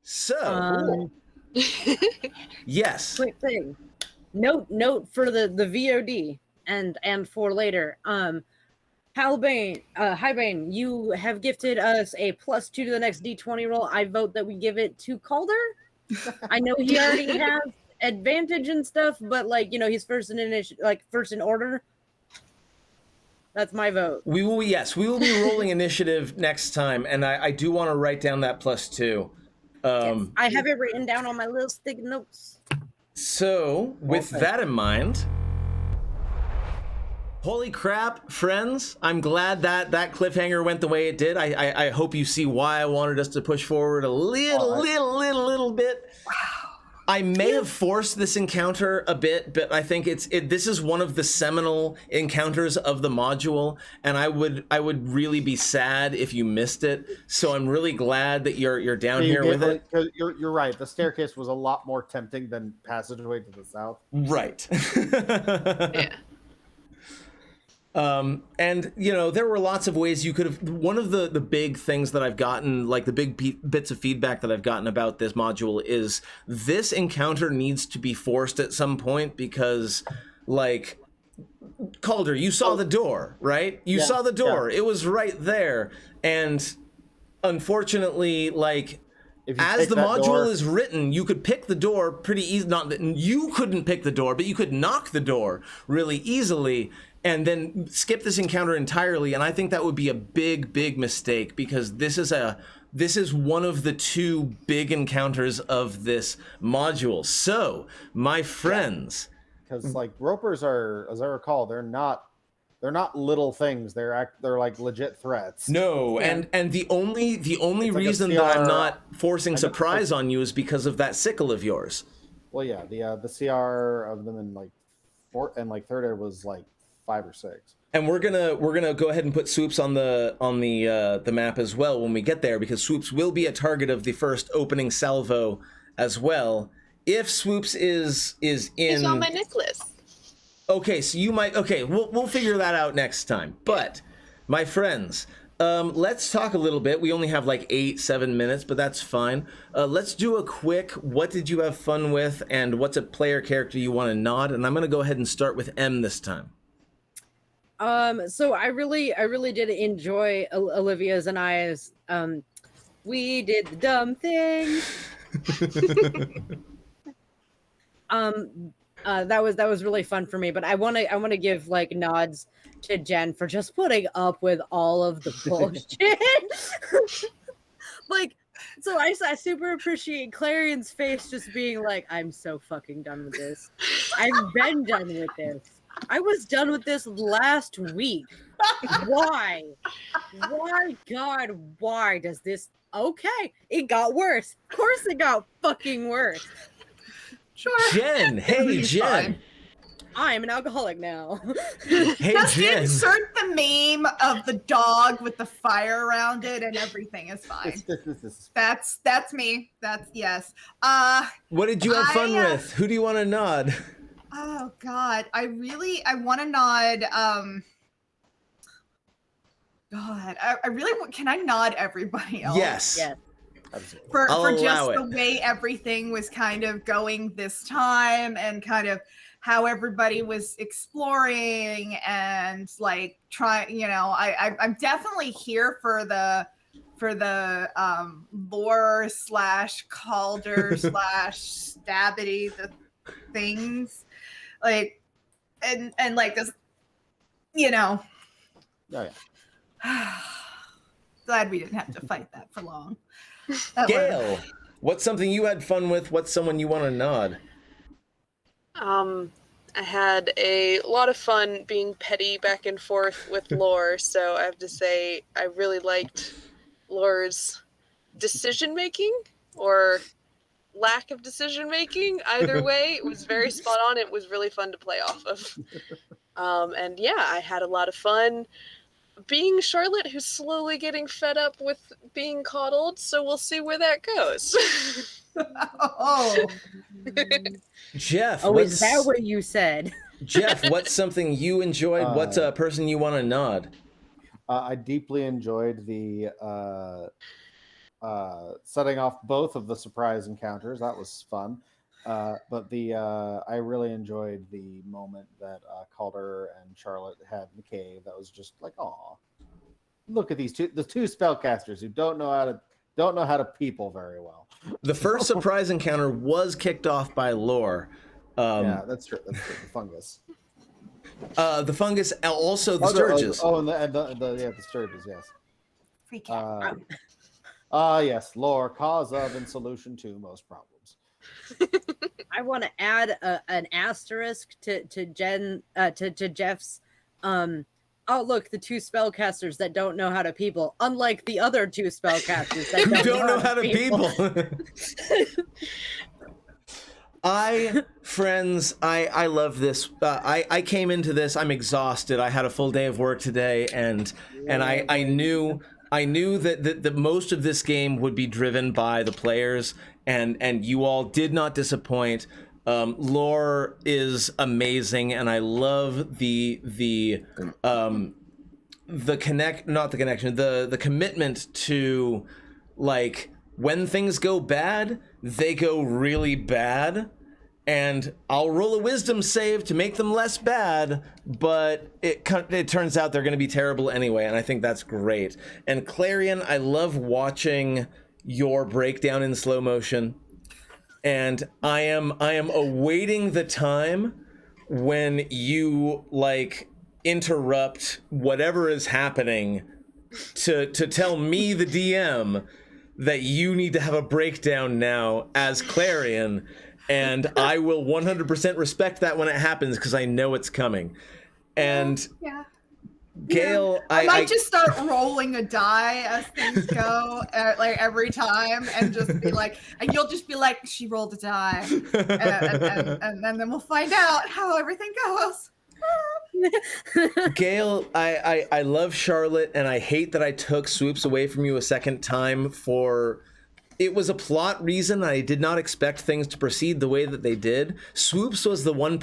So, Um, yes. quick thing. Note for the VOD and for later. Halbane, Highbane, you have gifted us a +2 to the next D20 roll. I vote that we give it to Calder. I know he already has advantage and stuff, but like, you know, he's first in order. That's my vote. We will be rolling initiative next time, and I do want to write down that +2. Yes, I have it written down on my little sticky notes. So, with that in mind, holy crap, friends, I'm glad that cliffhanger went the way it did. I hope you see why I wanted us to push forward a little bit. Wow. I may have forced this encounter a bit, but I think this is one of the seminal encounters of the module, and I would really be sad if you missed it. So I'm really glad that you're down here with it. You're right. The staircase was a lot more tempting than passageway to the south. Right. Yeah. And you know, there were lots of ways you could have. One of the big things that I've gotten, like the big bits of feedback that I've gotten about this module, is this encounter needs to be forced at some point, because, like, Calder, you saw the door, right? You saw the door. It was right there, and unfortunately, like, as the module is written, you could pick the door pretty easy. Not that you couldn't pick the door, but you could knock the door really easily and then skip this encounter entirely. And I think that would be a big mistake, because this is one of the two big encounters of this module. So, my friends, because like ropers are, as I recall, they're not little things. They're like legit threats. No, and the only reason that I'm not forcing surprise on you is because of that sickle of yours. Well, yeah, the CR of them in like fourth and like third air was like 5 or 6. And we're gonna go ahead and put Swoops on the map as well when we get there, because Swoops will be a target of the first opening salvo as well. If Swoops is in, he's on my necklace. Okay, so you might. Okay, we'll figure that out next time. But my friends, let's talk a little bit. We only have like 8-7 minutes, but that's fine. Let's do a quick. What did you have fun with, and what's a player character you want to nod? And I'm gonna go ahead and start with M this time. So I really did enjoy Olivia's and I's. We did the dumb thing. That was really fun for me, but I want to give like nods to Jen for just putting up with all of the bullshit. Like, so I super appreciate Clarion's face just being like, I'm so fucking done with this. I've been done with this. I was done with this last week. Why? God, why does this? Okay, it got worse. Of course it got fucking worse. Sure. Jen, hey Jen. I'm an alcoholic now. Hey Just Jen. insert the meme of the dog with the fire around it, and everything is fine. That's me. That's yes. What did you have fun with? Who do you want to nod? Oh God, I want to nod. God, I really can I nod everybody else? Yes. Yes. For just the way everything was kind of going this time, and kind of how everybody was exploring and like trying. You know, I'm definitely here for the lore / Calder / Stabbity the things. Like, and like this, you know. Oh, yeah. Glad we didn't have to fight that for long. Gail, what's something you had fun with? What's someone you want to nod? I had a lot of fun being petty back and forth with Lore, so I have to say I really liked Lore's decision making, or lack of decision making. Either way, it was very spot on. It was really fun to play off of. And yeah, I had a lot of fun being Charlotte, who's slowly getting fed up with being coddled, so we'll see where that goes. Oh. Jeff, is that what you said? Jeff, what's something you enjoyed? What's a person you want to nod? I deeply enjoyed the setting off both of the surprise encounters. That was fun. But I really enjoyed the moment that Calder and Charlotte had in the cave. That was just like, aw, look at the two spellcasters who don't know how to people very well. The first surprise encounter was kicked off by Lore. Yeah, that's true. That's true. The fungus. The fungus, also the Sturges. The Sturges, yes. Freak out. Yes, Lore, cause of and solution to most problems. I want to add an asterisk to Jeff's. Oh, look, the two spellcasters that don't know how to people, unlike the other two spellcasters that don't know how to people. Friends, I love this. I came into this. I'm exhausted. I had a full day of work today, and I knew that most of this game would be driven by the players, and you all did not disappoint. Lore is amazing, and I love the commitment to, like, when things go bad, they go really bad, and I'll roll a wisdom save to make them less bad, but it turns out they're going to be terrible anyway, and I think that's great. And Clarion, I love watching your breakdown in slow motion, and I am awaiting the time when you, like, interrupt whatever is happening to tell me, the DM, that you need to have a breakdown now as Clarion, and I will 100% respect that when it happens, because I know it's coming. And Yeah. Gail, I might just start rolling a die as things go, like every time, and just be like, and you'll just be like, she rolled a die, and then we'll find out how everything goes. Gail, I love Charlotte, and I hate that I took Swoops away from you a second time for... It was a plot reason. I did not expect things to proceed the way that they did. Swoops was the one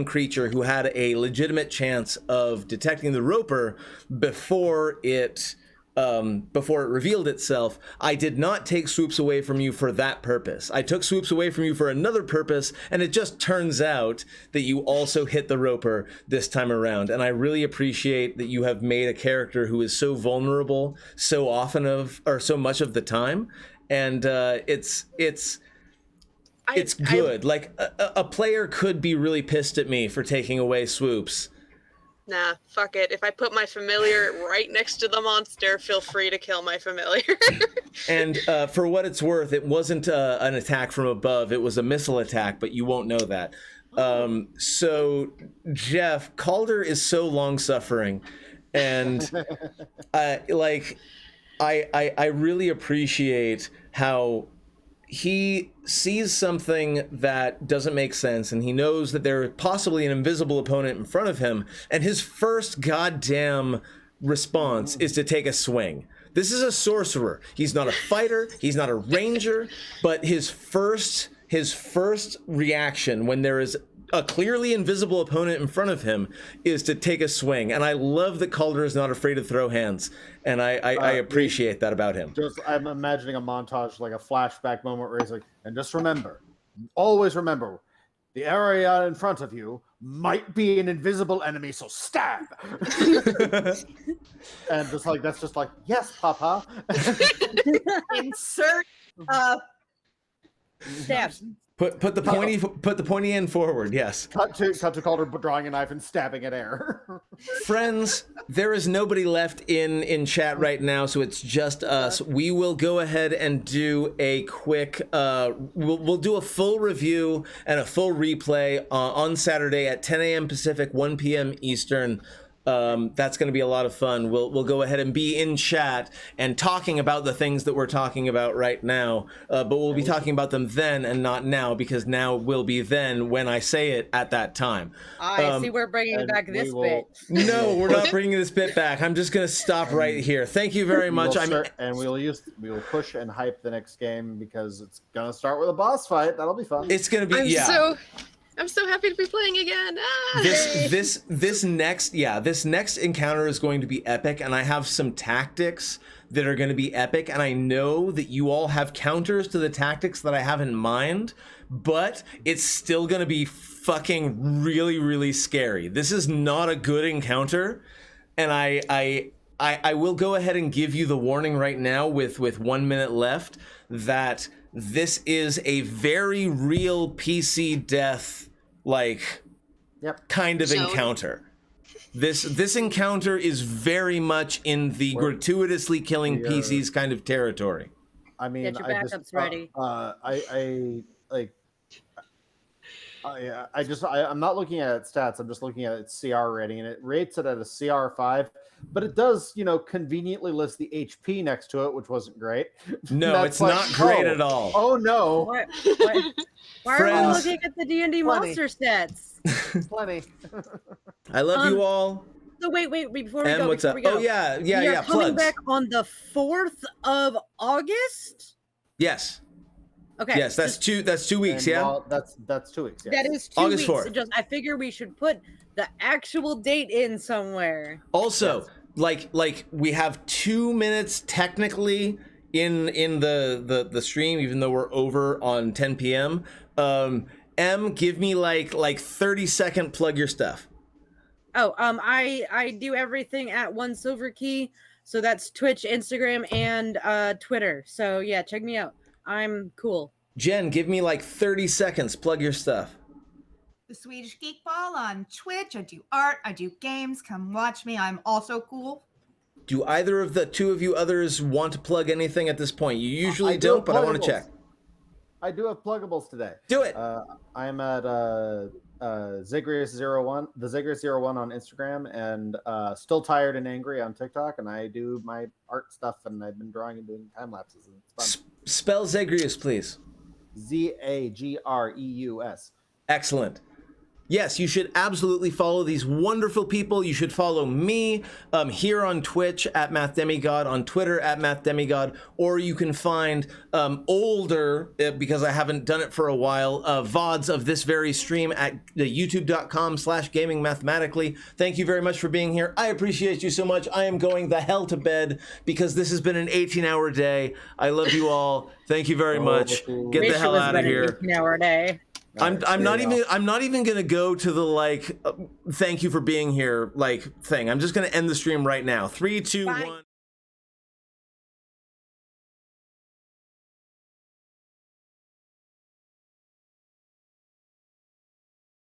creature who had a legitimate chance of detecting the Roper before it revealed itself. I did not take Swoops away from you for that purpose. I took Swoops away from you for another purpose, and it just turns out that you also hit the Roper this time around. And I really appreciate that you have made a character who is so vulnerable so much of the time. And it's good. Like a player could be really pissed at me for taking away Swoops. Nah, fuck it. If I put my familiar right next to the monster, feel free to kill my familiar. And for what it's worth, it wasn't an attack from above. It was a missile attack, but you won't know that. So, Jeff, Calder is so long-suffering. And, I really appreciate how he sees something that doesn't make sense, and he knows that there's possibly an invisible opponent in front of him, and his first goddamn response is to take a swing. This is a sorcerer. He's not a fighter, he's not a ranger, but his first reaction when there is a clearly invisible opponent in front of him is to take a swing. And I love that Calder is not afraid to throw hands. And I appreciate that about him. I'm imagining a montage, like a flashback moment where he's like, and just remember, always remember, the area in front of you might be an invisible enemy, so stab. And just like, that's just like, yes, Papa. Insert Stab. Put the pointy end forward, yes. Cut to Calder drawing a knife and stabbing at air. Friends, there is nobody left in chat right now, so it's just us. We will go ahead and do a quick we'll do a full review and a full replay on Saturday at 10 a.m. Pacific, 1 p.m. Eastern. That's going to be a lot of fun. We'll go ahead and be in chat and talking about the things that we're talking about right now, but we'll be talking about them then and not now, because now will be then when I say it at that time. I see we're bringing back this bit. No, we're not bringing this bit back. I'm just going to stop right here. Thank you very much. We'll push and hype the next game because it's going to start with a boss fight. That'll be fun. It's going to be, I'm so happy to be playing again. Ah! This next encounter is going to be epic, and I have some tactics that are going to be epic, and I know that you all have counters to the tactics that I have in mind, but it's still going to be fucking really, really scary. This is not a good encounter, and I will go ahead and give you the warning right now with 1 minute left that this is a very real PC death, like, kind of encounter. This encounter is very much in the gratuitously killing PCs kind of territory. I mean, Get your backups ready. I'm not looking at its stats. I'm just looking at its CR rating, and it rates it at a CR5. But it does, conveniently list the HP next to it, which wasn't great. No, it's not great at all. Oh no! Why are we looking at the D&D monster stats? Plenty. I love you all. So wait, before we go, what's up? go. Oh yeah. Coming Plugs. back on the 4th of August. Yes. Okay. Yes, that's 2 weeks. And, yeah. well, that's 2 weeks. Yes. That is 2 August weeks. 4th. I figure we should put the actual date in somewhere. Also, like we have 2 minutes technically in the stream, even though we're over on 10 p.m. Give me like 30-second plug your stuff. Oh, I do everything at One Silver Key, so that's Twitch, Instagram, and Twitter. So yeah, check me out. I'm cool. Jen, give me like 30 seconds. Plug your stuff. The Swedish Geek Ball on Twitch. I do art. I do games. Come watch me. I'm also cool. Do either of the two of you others want to plug anything at this point? You usually don't, but I want to check. I do have pluggables today. Do it. I'm at Zagreus01, the Zagreus01 on Instagram, and Still Tired and Angry on TikTok, and I do my art stuff, and I've been drawing and doing time lapses, and it's fun. Spell Zagreus, please. Zagreus. Excellent. Yes, you should absolutely follow these wonderful people. You should follow me here on Twitch at MathDemigod, on Twitter at MathDemigod, or you can find older, because I haven't done it for a while, VODs of this very stream at youtube.com/gamingmathematically. Thank you very much for being here. I appreciate you so much. I am going the hell to bed because this has been an 18-hour day. I love you all. Thank you very much. Get the hell out of here. 18-hour day. I'm not even gonna go to the thank you for being here thing. I'm just gonna end the stream right now. 3, 2, 1.